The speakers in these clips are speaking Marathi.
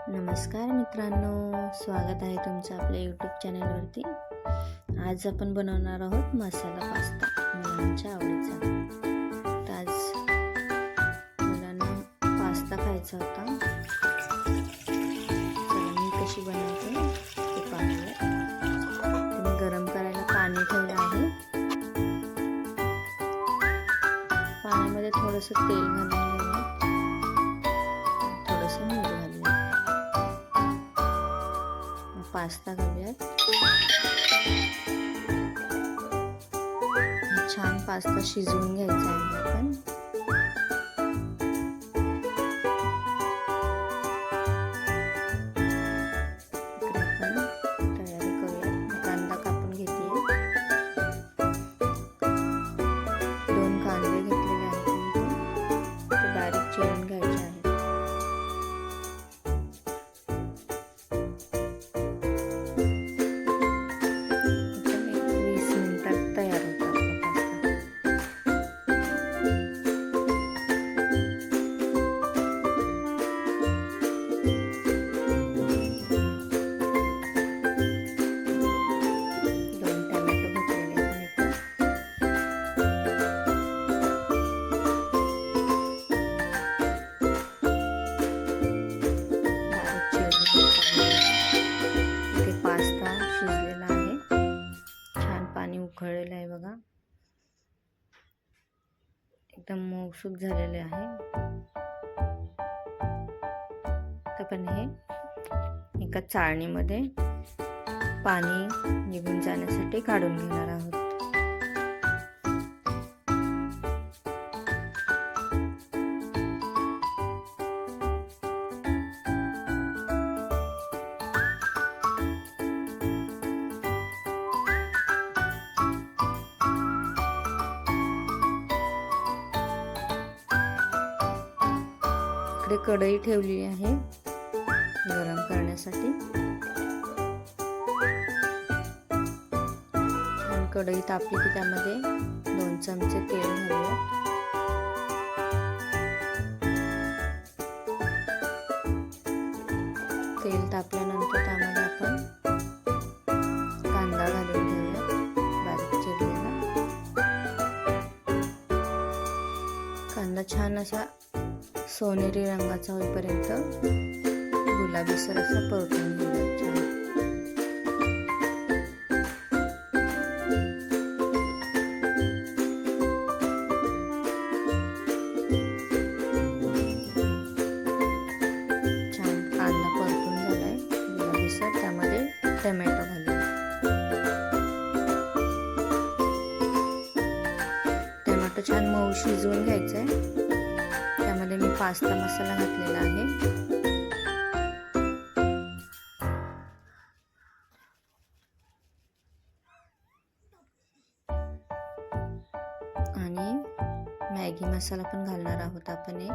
नमस्कार मित्रांनो, स्वागत आहे तुमचं आपल्या यूट्यूब चॅनलवरती। आज आपण बनवणार आहोत मसाला पास्ता मुलांच्या आवडीचा। तर आज मुलांना पास्ता खायचा होता। चला मी कशी बनवते ते पाहूया। मी गरम करायला पाणी ठेवलं आहे। पाण्यामध्ये थोडंसं तेल घालून घेऊया, थोडंसं मीठ घालूया, पास्ता घालूयात। छान पास्ता शिजवून घ्यायचा आहे आपण। तयारी करूयात। कांदा कापून घेते, 2 कांदे घेतलेले आहेत, ते बारीक चिरून घ्यायचे आहेत। पास्ता शिजलेला आहे, छान पाणी उकळलेलं आहे बघा, एकदम मऊसूत झालेले आहे। तर आपण हे एका चाळणीमध्ये पाणी निघून जाण्यासाठी काढून घेणार आहोत। इकडे कढई ठेवली आहे गरम करण्यासाठी। छान कढई तापली की त्यामध्ये 2 चमचे तेल घालूया। तेल तापल्यानंतर त्यामध्ये आपण कांदा घालून घेऊया, बारीक चिरलेला। कांदा छान असा सोनेरी रंगाचा होईपर्यंत गुलाबीसर असा परतून घेऊया छान। छान कांदा परतून झालाय गुलाबीसर, त्यामध्ये टोमॅटो घालूया। टोमॅटो छान मऊ शिजवून घ्यायचा आहे। त्यामध्ये मी पास्ता मसाला घातलेला आहे। आणि मॅगी मसाला पण घालणार आहोत आपण एक।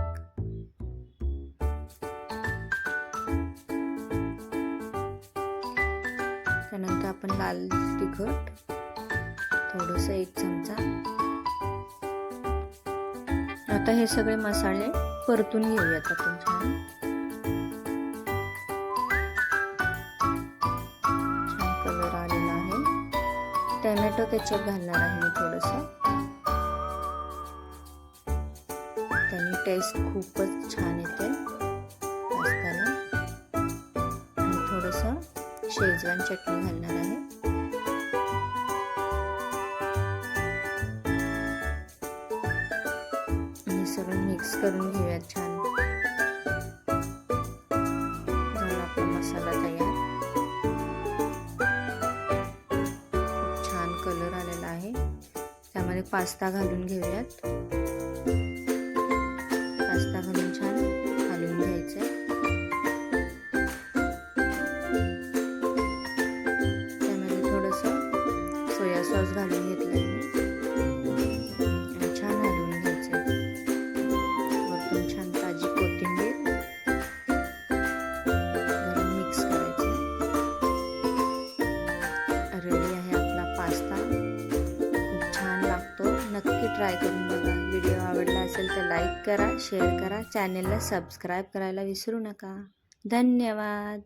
त्यानंतर आपण लाल तिखट थोडंसं 1 चमचा। आता हे सगळे मसाले परतून घेऊयात आपण छान। छान कलर आलेला आहे। टोमॅटो केचप घालणार आहे मी थोडंसं, त्याने टेस्ट खूपच छान येते पास्त्याला। आणि थोडंसं शेजवान चटणी घालणार आहे। सगळं मिक्स करून घेऊयात छान। झाला आपला मसाला तयार। खूप छान कलर आलेला आहे। त्यामध्ये पास्ता घालून घेऊयात। पास्ता घालून छान हलवून घ्यायचं। त्यामध्ये थोडंसं सोया सॉस घालून घेतलंय मी। ट्राय करून बघा। व्हिडिओ आवडला असेल तर लाईक करा, शेअर करा, चॅनलला सबस्क्राईब करायला विसरू नका। धन्यवाद.